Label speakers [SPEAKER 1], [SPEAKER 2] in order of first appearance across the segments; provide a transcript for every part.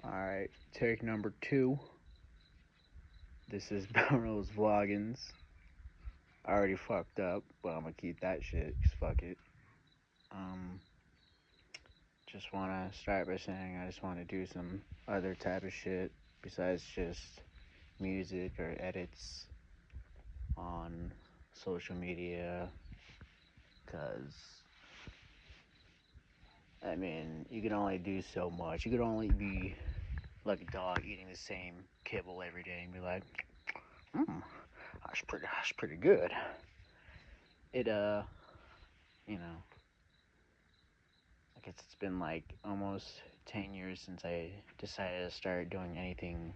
[SPEAKER 1] Alright, take number 2. This is Belrose Vloggins. I already fucked up, but I'm gonna keep that shit, 'cause fuck it. Um, just wanna start by saying I just wanna do some other type of shit besides just music or edits on social media, 'cause I mean, you can only do so much. You could only be like a dog eating the same kibble every day and be like, that's pretty good. It you know, I guess it's been like almost 10 years since I decided to start doing anything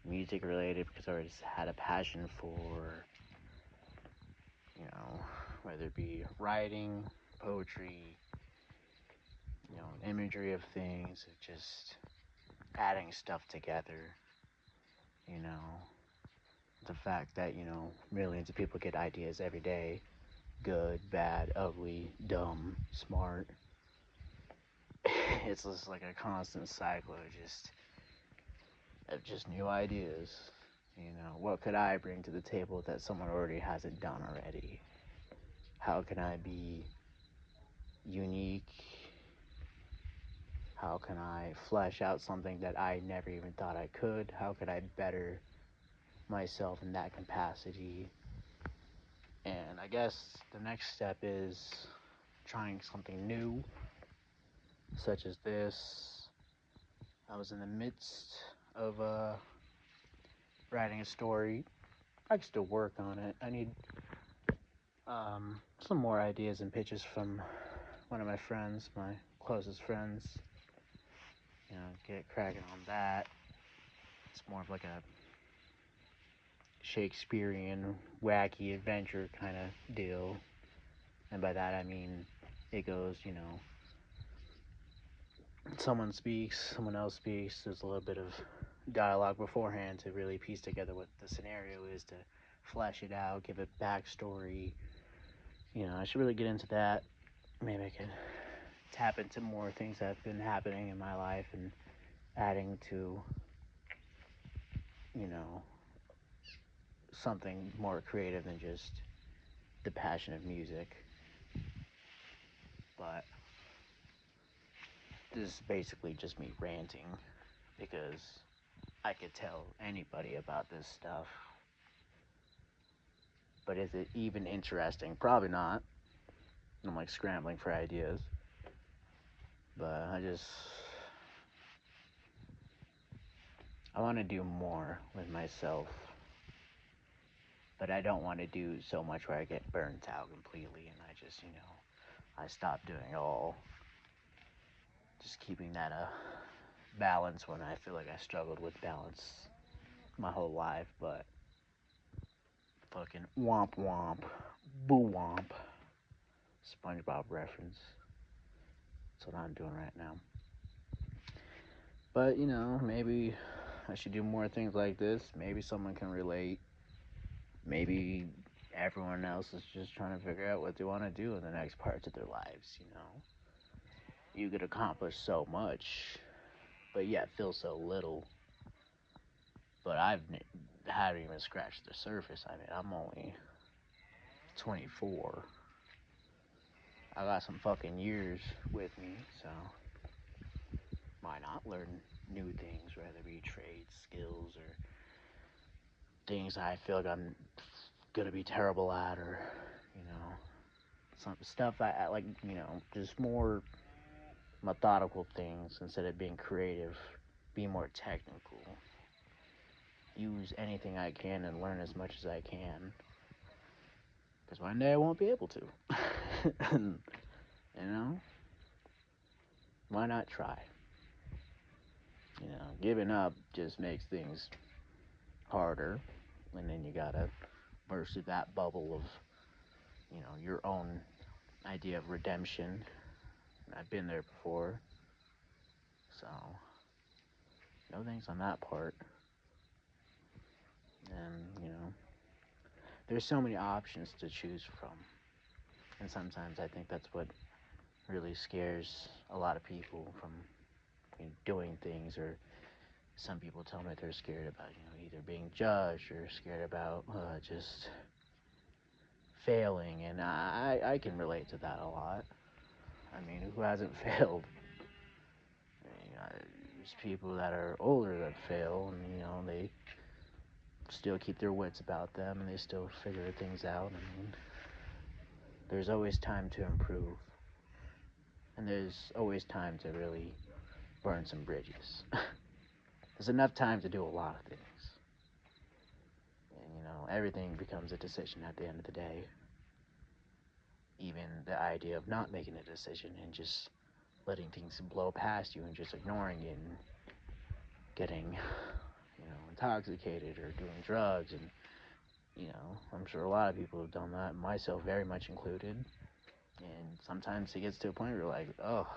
[SPEAKER 1] music related, because I always had a passion for, whether it be writing, poetry, imagery of things, of just adding stuff together, you know, the fact that, millions of people get ideas every day, good, bad, ugly, dumb, smart. It's just like a constant cycle of just new ideas. What could I bring to the table that someone already hasn't done already? How can I be unique? How can I flesh out something that I never even thought I could? How could I better myself in that capacity? And I guess the next step is trying something new, such as this. I was in the midst of writing a story. I can still work on it. I need some more ideas and pitches from one of my friends, my closest friends. Get cracking on that. It's more of like a Shakespearean wacky adventure kind of deal. And by that I mean it goes, someone speaks, someone else speaks. There's a little bit of dialogue beforehand to really piece together what the scenario is, to flesh it out, give it backstory. I should really get into that. Maybe I could tap into more things that have been happening in my life and adding to, you know, something more creative than just the passion of music. But this is basically just me ranting, because I could tell anybody about this stuff. But is it even interesting? Probably not. I'm like scrambling for ideas. But I want to do more with myself. But I don't want to do so much where I get burnt out completely and I just, I stop doing it all. Just keeping that balance when I feel like I struggled with balance my whole life. But fucking womp womp, boo womp. SpongeBob reference. That's what I'm doing right now. But, maybe I should do more things like this. Maybe someone can relate. Maybe everyone else is just trying to figure out what they want to do in the next parts of their lives. You could accomplish so much, but yet feel so little. But haven't even scratched the surface. I mean, I'm only 24. I got some fucking years with me, so why not learn new things, whether it be trades, skills, or things I feel like I'm gonna be terrible at, or some stuff I like, just more methodical things instead of being creative. Be more technical. Use anything I can and learn as much as I can, because one day I won't be able to. Why not try? Giving up just makes things harder, and then you gotta burst through that bubble of, your own idea of redemption. I've been there before, so no thanks on that part. And, there's so many options to choose from, and sometimes I think that's what really scares a lot of people from doing things, or some people tell me they're scared about, either being judged or scared about just failing, and I can relate to that a lot. I mean, who hasn't failed? There's people that are older that fail, and they still keep their wits about them, and they still figure things out. I mean, there's always time to improve, and there's always time to really burn some bridges. There's enough time to do a lot of things, and everything becomes a decision at the end of the day. Even the idea of not making a decision and just letting things blow past you and just ignoring it and getting, intoxicated or doing drugs. And, I'm sure a lot of people have done that, myself very much included. And sometimes it gets to a point where you're like, oh,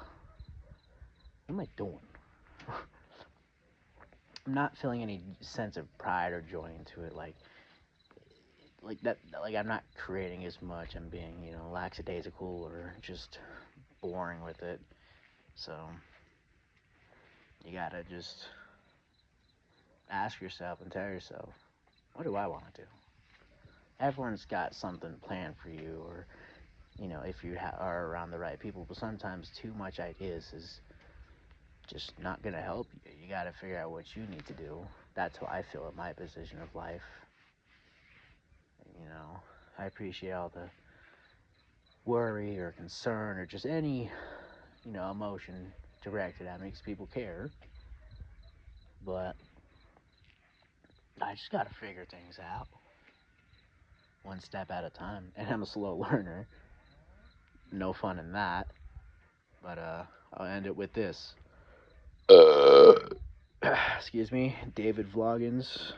[SPEAKER 1] what am I doing? I'm not feeling any sense of pride or joy into it, like that, like I'm not creating as much. I'm being, lackadaisical or just boring with it. So you gotta just ask yourself and tell yourself, what do I want to do? Everyone's got something planned for you, or if you are around the right people. But sometimes too much ideas is just not gonna help you. You gotta figure out what you need to do. That's how I feel at my position of life. I appreciate all the worry or concern or just any emotion directed at me because people care. But I just gotta figure things out one step at a time. And I'm a slow learner. No fun in that. But I'll end it with this. Uh, Excuse me, David Vloggins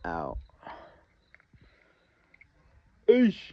[SPEAKER 1] out. Eesh.